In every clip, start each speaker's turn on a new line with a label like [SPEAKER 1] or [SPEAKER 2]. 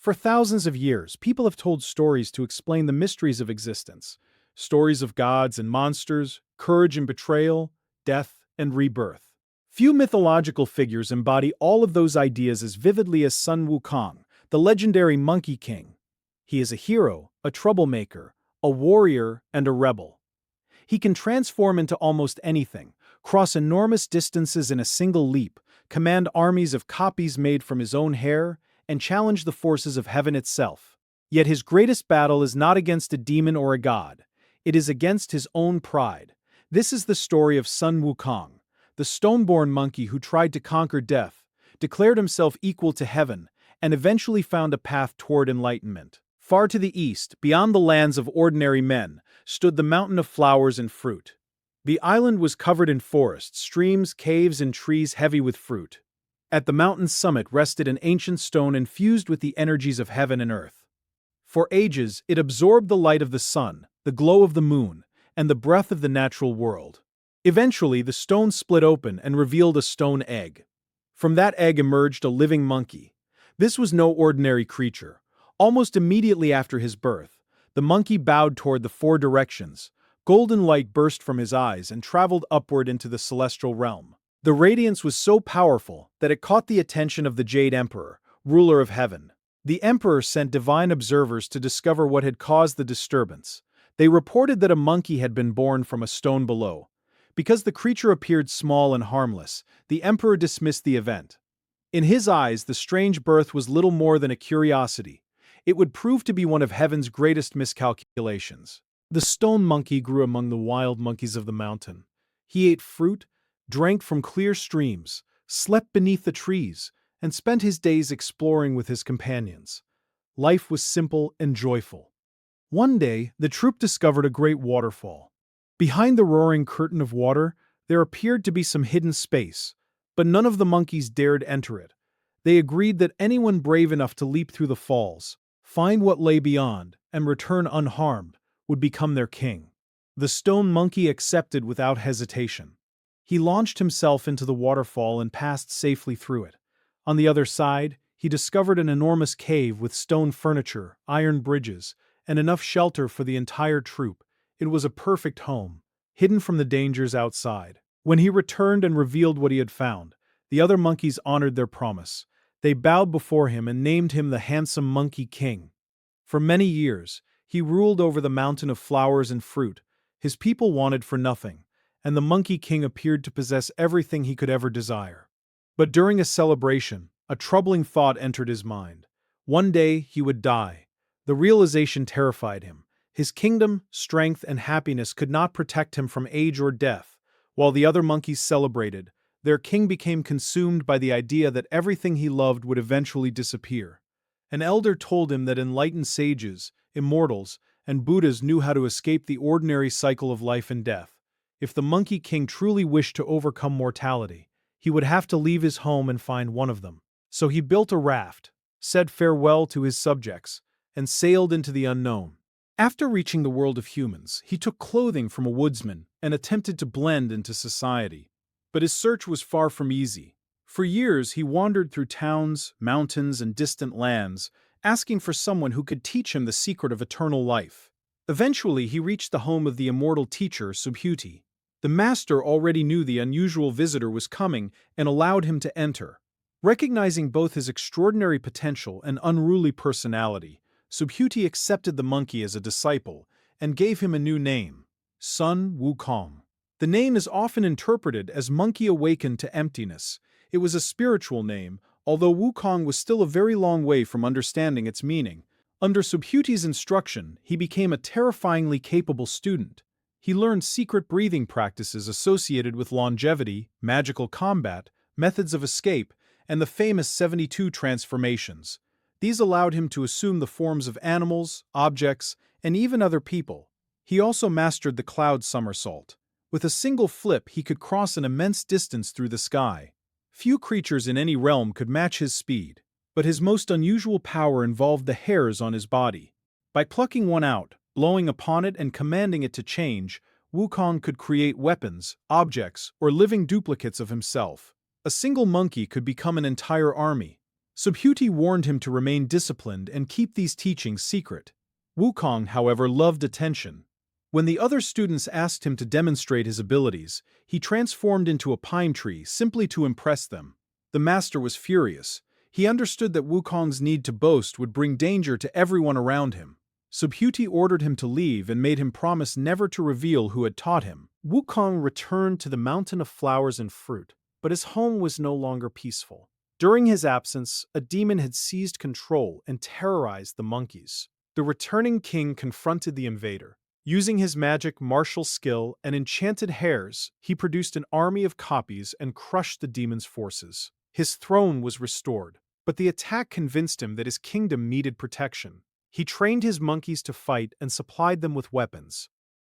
[SPEAKER 1] For thousands of years, people have told stories to explain the mysteries of existence. Stories of gods and monsters, courage and betrayal, death and rebirth. Few mythological figures embody all of those ideas as vividly as Sun Wukong, the legendary Monkey King. He is a hero, a troublemaker, a warrior, and a rebel. He can transform into almost anything, cross enormous distances in a single leap, command armies of copies made from his own hair, and challenge the forces of heaven itself. Yet his greatest battle is not against a demon or a god. It is against his own pride. This is the story of Sun Wukong, the stone-born monkey who tried to conquer death, declared himself equal to heaven, and eventually found a path toward enlightenment. Far to the east, beyond the lands of ordinary men, stood the mountain of flowers and fruit. The island was covered in forests, streams, caves, and trees heavy with fruit. At the mountain's summit rested an ancient stone infused with the energies of heaven and earth. For ages, it absorbed the light of the sun, the glow of the moon, and the breath of the natural world. Eventually, the stone split open and revealed a stone egg. From that egg emerged a living monkey. This was no ordinary creature. Almost immediately after his birth, the monkey bowed toward the four directions. Golden light burst from his eyes and traveled upward into the celestial realm. The radiance was so powerful that it caught the attention of the Jade Emperor, ruler of heaven. The emperor sent divine observers to discover what had caused the disturbance. They reported that a monkey had been born from a stone below. Because the creature appeared small and harmless, the emperor dismissed the event. In his eyes, the strange birth was little more than a curiosity. It would prove to be one of heaven's greatest miscalculations. The stone monkey grew among the wild monkeys of the mountain. He ate fruit, drank from clear streams, slept beneath the trees, and spent his days exploring with his companions. Life was simple and joyful. One day, the troop discovered a great waterfall. Behind the roaring curtain of water, there appeared to be some hidden space, but none of the monkeys dared enter it. They agreed that anyone brave enough to leap through the falls, find what lay beyond, and return unharmed, would become their king. The stone monkey accepted without hesitation. He launched himself into the waterfall and passed safely through it. On the other side, he discovered an enormous cave with stone furniture, iron bridges, and enough shelter for the entire troop. It was a perfect home, hidden from the dangers outside. When he returned and revealed what he had found, the other monkeys honored their promise. They bowed before him and named him the handsome Monkey King. For many years, he ruled over the mountain of flowers and fruit. His people wanted for nothing, and the Monkey King appeared to possess everything he could ever desire. But during a celebration, a troubling thought entered his mind. One day he would die. The realization terrified him. His kingdom, strength, and happiness could not protect him from age or death. While the other monkeys celebrated, their king became consumed by the idea that everything he loved would eventually disappear. An elder told him that enlightened sages, immortals, and Buddhas knew how to escape the ordinary cycle of life and death. If the Monkey King truly wished to overcome mortality, he would have to leave his home and find one of them. So he built a raft, said farewell to his subjects, and sailed into the unknown. After reaching the world of humans, he took clothing from a woodsman and attempted to blend into society. But his search was far from easy. For years, he wandered through towns, mountains, and distant lands, asking for someone who could teach him the secret of eternal life. Eventually, he reached the home of the immortal teacher, Subhuti. The master already knew the unusual visitor was coming and allowed him to enter. Recognizing both his extraordinary potential and unruly personality, Subhuti accepted the monkey as a disciple and gave him a new name, Sun Wukong. The name is often interpreted as monkey awakened to emptiness. It was a spiritual name, although Wukong was still a very long way from understanding its meaning. Under Subhuti's instruction, he became a terrifyingly capable student. He learned secret breathing practices associated with longevity, magical combat, methods of escape, and the famous 72 transformations. These allowed him to assume the forms of animals, objects, and even other people. He also mastered the cloud somersault. With a single flip, he could cross an immense distance through the sky. Few creatures in any realm could match his speed, but his most unusual power involved the hairs on his body. By plucking one out, blowing upon it and commanding it to change, Wukong could create weapons, objects, or living duplicates of himself. A single monkey could become an entire army. Subhuti warned him to remain disciplined and keep these teachings secret. Wukong, however, loved attention. When the other students asked him to demonstrate his abilities, he transformed into a pine tree simply to impress them. The master was furious. He understood that Wukong's need to boast would bring danger to everyone around him. Subhuti ordered him to leave and made him promise never to reveal who had taught him. Wukong returned to the mountain of flowers and fruit, but his home was no longer peaceful. During his absence, a demon had seized control and terrorized the monkeys. The returning king confronted the invader. Using his magic, martial skill, and enchanted hairs, he produced an army of copies and crushed the demon's forces. His throne was restored, but the attack convinced him that his kingdom needed protection. He trained his monkeys to fight and supplied them with weapons.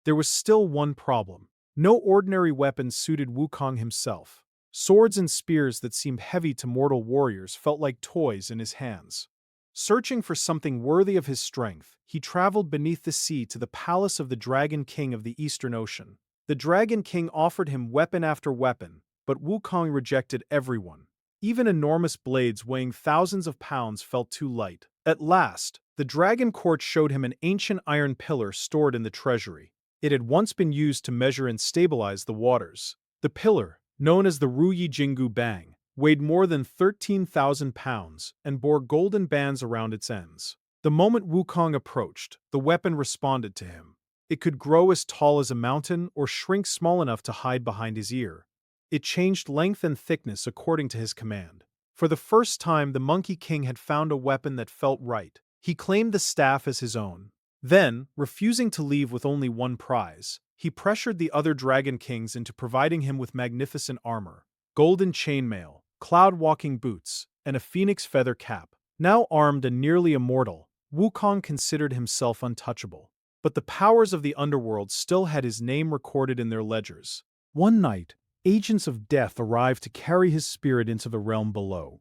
[SPEAKER 1] There was still one problem. No ordinary weapons suited Wukong himself. Swords and spears that seemed heavy to mortal warriors felt like toys in his hands. Searching for something worthy of his strength, he traveled beneath the sea to the palace of the Dragon King of the Eastern Ocean. The Dragon King offered him weapon after weapon, but Wukong rejected everyone. Even enormous blades weighing thousands of pounds felt too light. At last, the Dragon Court showed him an ancient iron pillar stored in the treasury. It had once been used to measure and stabilize the waters. The pillar, known as the Ruyi Jingu Bang, weighed more than 13,000 pounds and bore golden bands around its ends. The moment Wukong approached, the weapon responded to him. It could grow as tall as a mountain or shrink small enough to hide behind his ear. It changed length and thickness according to his command. For the first time, the Monkey King had found a weapon that felt right. He claimed the staff as his own. Then, refusing to leave with only one prize, he pressured the other Dragon Kings into providing him with magnificent armor, golden chainmail, cloud-walking boots, and a phoenix feather cap. Now armed and nearly immortal, Wukong considered himself untouchable. But the powers of the underworld still had his name recorded in their ledgers. One night, agents of death arrived to carry his spirit into the realm below.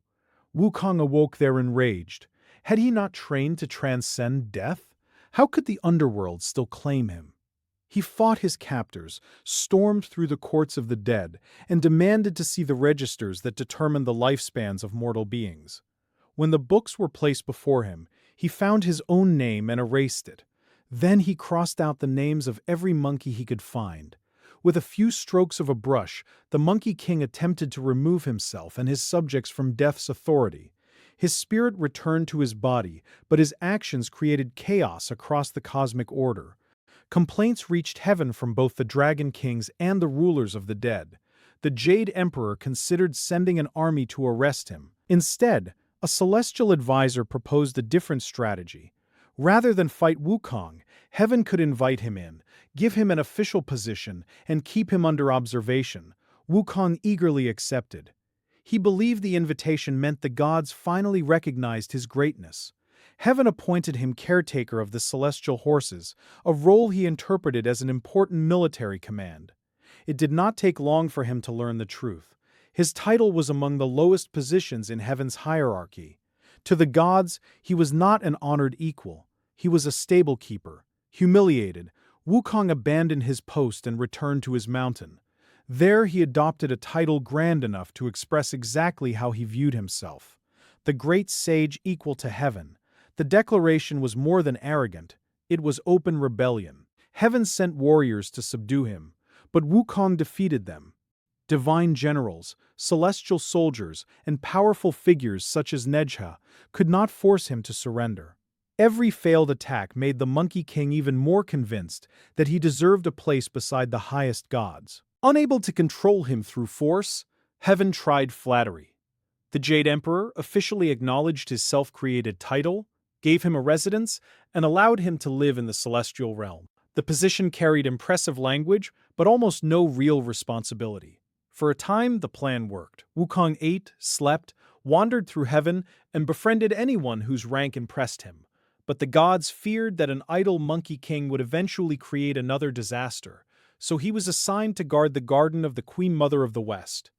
[SPEAKER 1] Wukong awoke there enraged. Had he not trained to transcend death? How could the underworld still claim him? He fought his captors, stormed through the courts of the dead, and demanded to see the registers that determined the lifespans of mortal beings. When the books were placed before him, he found his own name and erased it. Then he crossed out the names of every monkey he could find. With a few strokes of a brush, the Monkey King attempted to remove himself and his subjects from death's authority. His spirit returned to his body, but his actions created chaos across the cosmic order. Complaints reached heaven from both the Dragon Kings and the rulers of the dead. The Jade Emperor considered sending an army to arrest him. Instead, a celestial advisor proposed a different strategy. Rather than fight Wukong, heaven could invite him in, give him an official position, and keep him under observation. Wukong eagerly accepted. He believed the invitation meant the gods finally recognized his greatness. Heaven appointed him caretaker of the celestial horses, a role he interpreted as an important military command. It did not take long for him to learn the truth. His title was among the lowest positions in heaven's hierarchy. To the gods, he was not an honored equal. He was a stable keeper. Humiliated, Wukong abandoned his post and returned to his mountain. There he adopted a title grand enough to express exactly how he viewed himself. The great sage equal to heaven. The declaration was more than arrogant. It was open rebellion. Heaven sent warriors to subdue him, but Wukong defeated them. Divine generals, celestial soldiers, and powerful figures such as Nejha could not force him to surrender. Every failed attack made the Monkey King even more convinced that he deserved a place beside the highest gods. Unable to control him through force, heaven tried flattery. The Jade Emperor officially acknowledged his self-created title, gave him a residence, and allowed him to live in the celestial realm. The position carried impressive language, but almost no real responsibility. For a time, the plan worked. Wukong ate, slept, wandered through heaven, and befriended anyone whose rank impressed him. But the gods feared that an idle Monkey King would eventually create another disaster, so he was assigned to guard the garden of the Queen Mother of the West.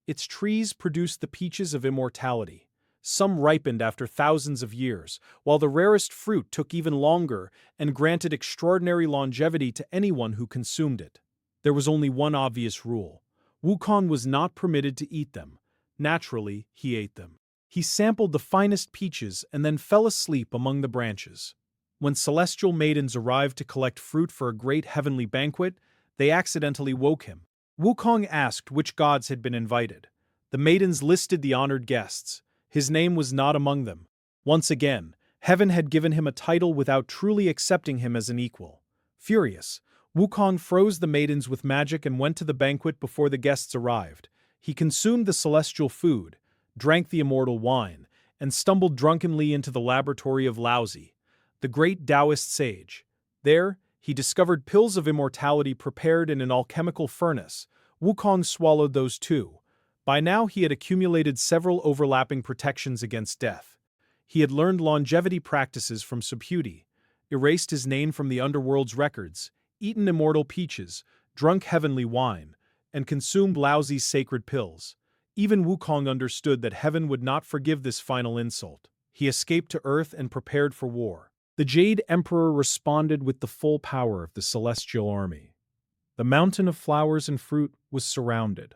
[SPEAKER 1] Its trees produced the peaches of immortality. Some ripened after thousands of years, while the rarest fruit took even longer and granted extraordinary longevity to anyone who consumed it. There was only one obvious rule. Wukong was not permitted to eat them. Naturally, he ate them. He sampled the finest peaches and then fell asleep among the branches. When celestial maidens arrived to collect fruit for a great heavenly banquet, they accidentally woke him. Wukong asked which gods had been invited. The maidens listed the honored guests. His name was not among them. Once again, heaven had given him a title without truly accepting him as an equal. Furious, Wukong froze the maidens with magic and went to the banquet before the guests arrived. He consumed the celestial food, drank the immortal wine, and stumbled drunkenly into the laboratory of Laozi, the great Taoist sage. There, he discovered pills of immortality prepared in an alchemical furnace. Wukong swallowed those too. By now he had accumulated several overlapping protections against death. He had learned longevity practices from Subhuti, erased his name from the underworld's records, eaten immortal peaches, drunk heavenly wine, and consumed Laozi's sacred pills. Even Wukong understood that heaven would not forgive this final insult. He escaped to Earth and prepared for war. The Jade Emperor responded with the full power of the celestial army. The mountain of flowers and fruit was surrounded.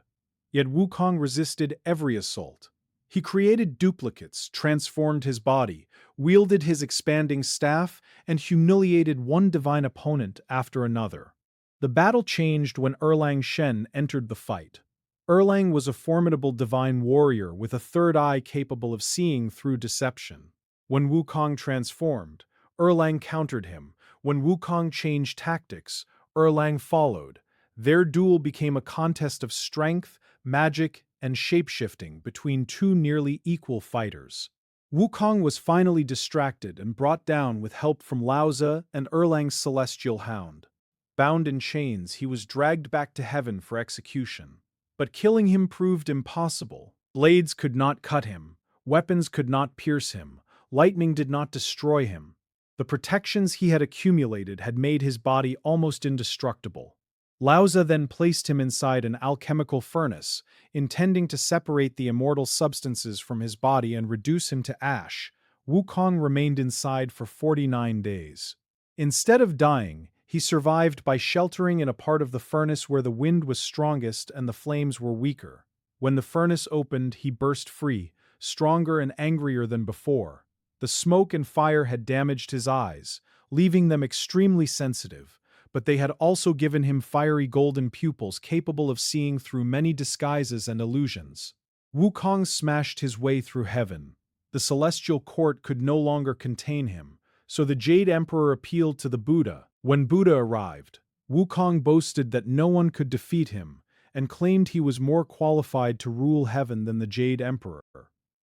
[SPEAKER 1] Yet Wukong resisted every assault. He created duplicates, transformed his body, wielded his expanding staff, and humiliated one divine opponent after another. The battle changed when Erlang Shen entered the fight. Erlang was a formidable divine warrior with a third eye capable of seeing through deception. When Wukong transformed, Erlang countered him. When Wukong changed tactics, Erlang followed. Their duel became a contest of strength, magic, and shapeshifting between two nearly equal fighters. Wukong was finally distracted and brought down with help from Laozi and Erlang's celestial hound. Bound in chains, he was dragged back to heaven for execution. But killing him proved impossible. Blades could not cut him, weapons could not pierce him, lightning did not destroy him. The protections he had accumulated had made his body almost indestructible. Laozi then placed him inside an alchemical furnace, intending to separate the immortal substances from his body and reduce him to ash. Wukong remained inside for 49 days. Instead of dying, he survived by sheltering in a part of the furnace where the wind was strongest and the flames were weaker. When the furnace opened, he burst free, stronger and angrier than before. The smoke and fire had damaged his eyes, leaving them extremely sensitive, but they had also given him fiery golden pupils capable of seeing through many disguises and illusions. Wukong smashed his way through heaven. The celestial court could no longer contain him, so the Jade Emperor appealed to the Buddha. When Buddha arrived, Wukong boasted that no one could defeat him and claimed he was more qualified to rule heaven than the Jade Emperor.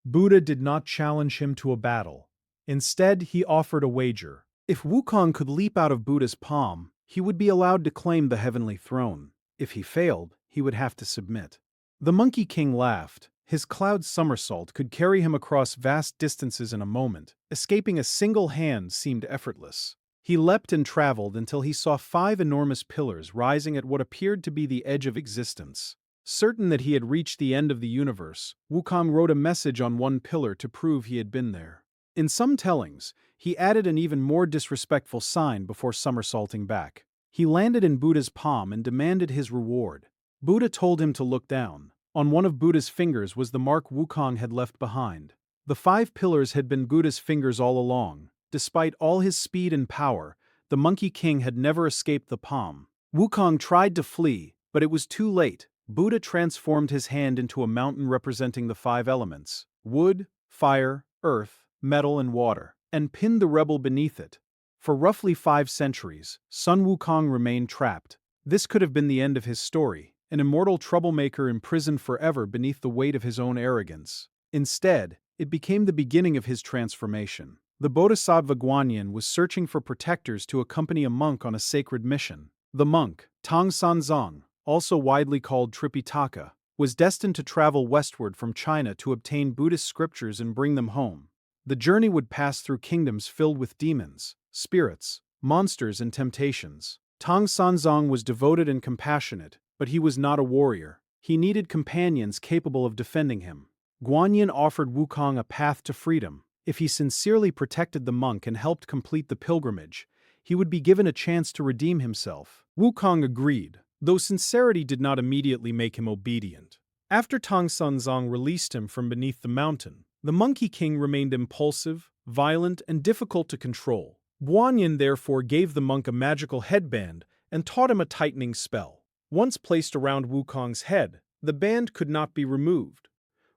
[SPEAKER 1] Buddha did not challenge him to a battle. Instead, he offered a wager. If Wukong could leap out of Buddha's palm, he would be allowed to claim the heavenly throne. If he failed, he would have to submit. The Monkey King laughed. His cloud somersault could carry him across vast distances in a moment. Escaping a single hand seemed effortless. He leapt and traveled until he saw 5 enormous pillars rising at what appeared to be the edge of existence. Certain that he had reached the end of the universe, Wukong wrote a message on one pillar to prove he had been there. In some tellings, he added an even more disrespectful sign before somersaulting back. He landed in Buddha's palm and demanded his reward. Buddha told him to look down. On one of Buddha's fingers was the mark Wukong had left behind. The 5 pillars had been Buddha's fingers all along. Despite all his speed and power, the Monkey King had never escaped the palm. Wukong tried to flee, but it was too late. Buddha transformed his hand into a mountain representing the 5 elements: wood, fire, earth, metal, and water, and pinned the rebel beneath it. For roughly 5 centuries, Sun Wukong remained trapped. This could have been the end of his story, an immortal troublemaker imprisoned forever beneath the weight of his own arrogance. Instead, it became the beginning of his transformation. The Bodhisattva Guanyin was searching for protectors to accompany a monk on a sacred mission. The monk, Tang Sanzong, also widely called Tripitaka, was destined to travel westward from China to obtain Buddhist scriptures and bring them home. The journey would pass through kingdoms filled with demons, spirits, monsters, and temptations. Tang Sanzong was devoted and compassionate, but he was not a warrior. He needed companions capable of defending him. Guanyin offered Wukong a path to freedom. If he sincerely protected the monk and helped complete the pilgrimage, he would be given a chance to redeem himself. Wukong agreed, though sincerity did not immediately make him obedient. After Tang Sanzong released him from beneath the mountain, The Monkey King remained impulsive, violent, and difficult to control. Guanyin therefore gave the monk a magical headband and taught him a tightening spell. Once placed around Wukong's head, the band could not be removed.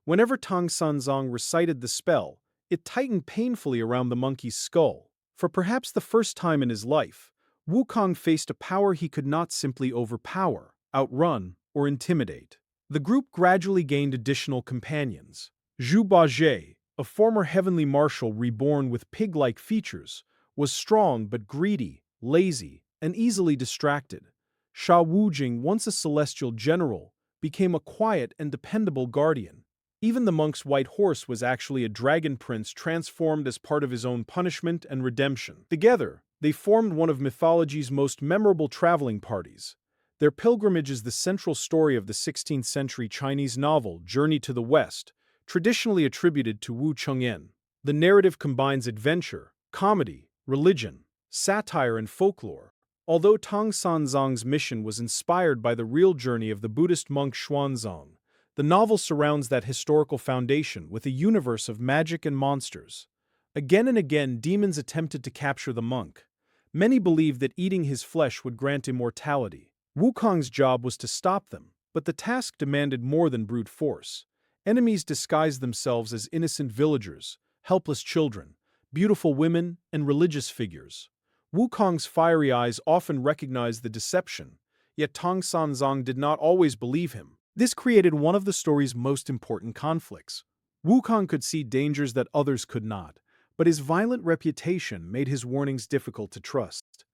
[SPEAKER 1] Whenever Tang Sanzong recited the spell, it tightened painfully around the monkey's skull. For perhaps the first time in his life, Wukong faced a power he could not simply overpower, outrun, or intimidate. The group gradually gained additional companions. Zhu Bajie, a former heavenly marshal reborn with pig-like features, was strong but greedy, lazy, and easily distracted. Sha Wujing, once a celestial general, became a quiet and dependable guardian. Even the monk's white horse was actually a dragon prince transformed as part of his own punishment and redemption. Together, they formed one of mythology's most memorable traveling parties. Their pilgrimage is the central story of the 16th century Chinese novel Journey to the West, traditionally attributed to Wu Chengyan. The narrative combines adventure, comedy, religion, satire, and folklore. Although Tang Sanzong's mission was inspired by the real journey of the Buddhist monk Xuanzang, the novel surrounds that historical foundation with a universe of magic and monsters. Again and again, demons attempted to capture the monk. Many believed that eating his flesh would grant immortality. Wukong's job was to stop them, but the task demanded more than brute force. Enemies disguised themselves as innocent villagers, helpless children, beautiful women, and religious figures. Wukong's fiery eyes often recognized the deception, yet Tang Sanzong did not always believe him. This created one of the story's most important conflicts. Wukong could see dangers that others could not, but his violent reputation made his warnings difficult to trust.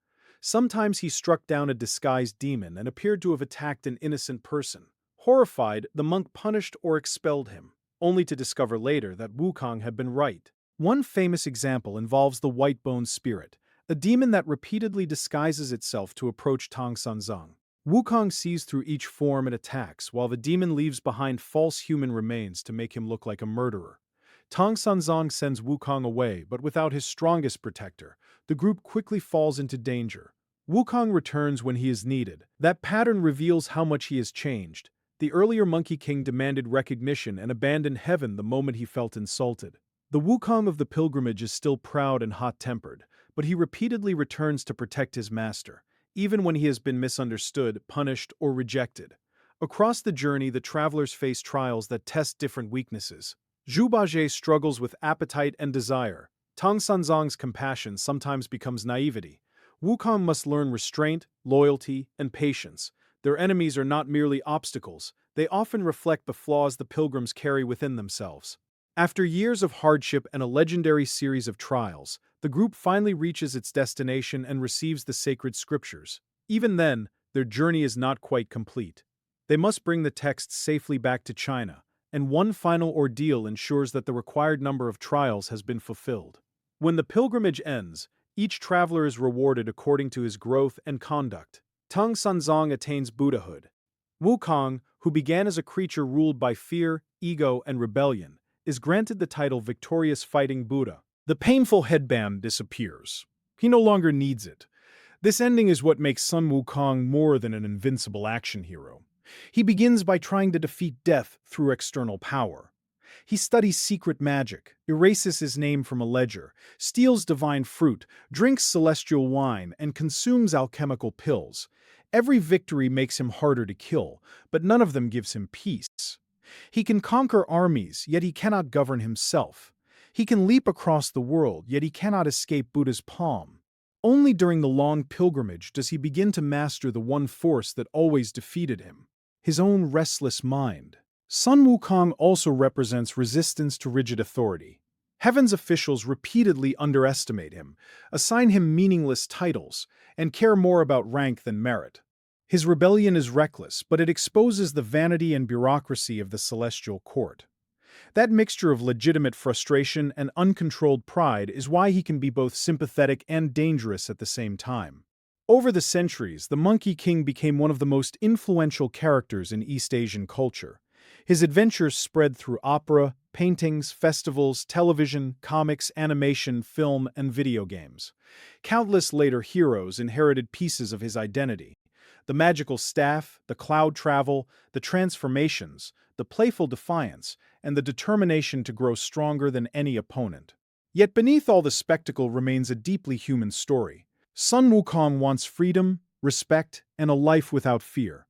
[SPEAKER 1] Sometimes he struck down a disguised demon and appeared to have attacked an innocent person. Horrified, the monk punished or expelled him, only to discover later that Wukong had been right. One famous example involves the white-boned spirit, a demon that repeatedly disguises itself to approach Tang Sanzong. Wukong sees through each form and attacks, while the demon leaves behind false human remains to make him look like a murderer. Tang Sanzong sends Wukong away, but without his strongest protector, the group quickly falls into danger. Wukong returns when he is needed. That pattern reveals how much he has changed. The earlier Monkey King demanded recognition and abandoned heaven the moment he felt insulted. The Wukong of the pilgrimage is still proud and hot-tempered, but he repeatedly returns to protect his master, even when he has been misunderstood, punished, or rejected. Across the journey, the travelers face trials that test different weaknesses. Zhu Bajie struggles with appetite and desire. Tang Sanzong's compassion sometimes becomes naivety. Wukong must learn restraint, loyalty, and patience. Their enemies are not merely obstacles, they often reflect the flaws the pilgrims carry within themselves. After years of hardship and a legendary series of trials, the group finally reaches its destination and receives the sacred scriptures. Even then, their journey is not quite complete. They must bring the texts safely back to China, and one final ordeal ensures that the required number of trials has been fulfilled. When the pilgrimage ends, each traveler is rewarded according to his growth and conduct. Tang Sanzong attains Buddhahood. Wukong, who began as a creature ruled by fear, ego, and rebellion, is granted the title Victorious Fighting Buddha. The painful headband disappears. He no longer needs it. This ending is what makes Sun Wukong more than an invincible action hero. He begins by trying to defeat death through external power. He studies secret magic, erases his name from a ledger, steals divine fruit, drinks celestial wine, and consumes alchemical pills. Every victory makes him harder to kill, but none of them gives him peace. He can conquer armies, yet he cannot govern himself. He can leap across the world, yet he cannot escape Buddha's palm. Only during the long pilgrimage does he begin to master the one force that always defeated him: his own restless mind. Sun Wukong also represents resistance to rigid authority. Heaven's officials repeatedly underestimate him, assign him meaningless titles, and care more about rank than merit. His rebellion is reckless, but it exposes the vanity and bureaucracy of the celestial court. That mixture of legitimate frustration and uncontrolled pride is why he can be both sympathetic and dangerous at the same time. Over the centuries, the Monkey King became one of the most influential characters in East Asian culture. His adventures spread through opera, paintings, festivals, television, comics, animation, film, and video games. Countless later heroes inherited pieces of his identity. The magical staff, the cloud travel, the transformations, the playful defiance, and the determination to grow stronger than any opponent. Yet beneath all the spectacle remains a deeply human story. Sun Wukong wants freedom, respect, and a life without fear.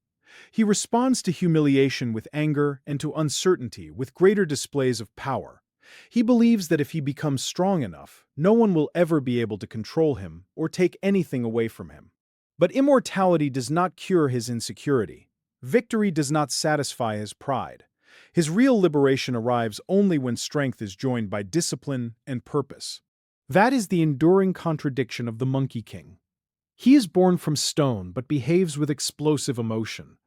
[SPEAKER 1] He responds to humiliation with anger and to uncertainty with greater displays of power. He believes that if he becomes strong enough, no one will ever be able to control him or take anything away from him. But immortality does not cure his insecurity. Victory does not satisfy his pride. His real liberation arrives only when strength is joined by discipline and purpose. That is the enduring contradiction of the Monkey King. He is born from stone but behaves with explosive emotion.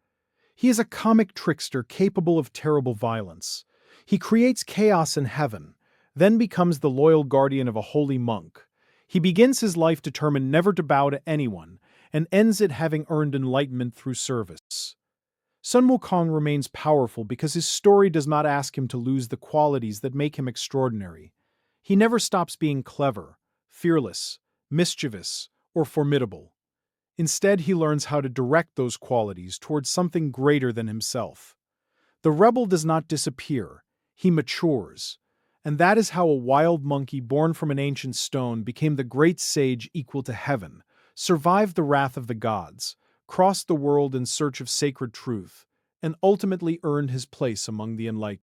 [SPEAKER 1] He is a comic trickster capable of terrible violence. He creates chaos in heaven, then becomes the loyal guardian of a holy monk. He begins his life determined never to bow to anyone, and ends it having earned enlightenment through service. Sun Wukong remains powerful because his story does not ask him to lose the qualities that make him extraordinary. He never stops being clever, fearless, mischievous, or formidable. Instead, he learns how to direct those qualities towards something greater than himself. The rebel does not disappear, he matures. And that is how a wild monkey born from an ancient stone became the great sage equal to heaven, survived the wrath of the gods, crossed the world in search of sacred truth, and ultimately earned his place among the enlightened.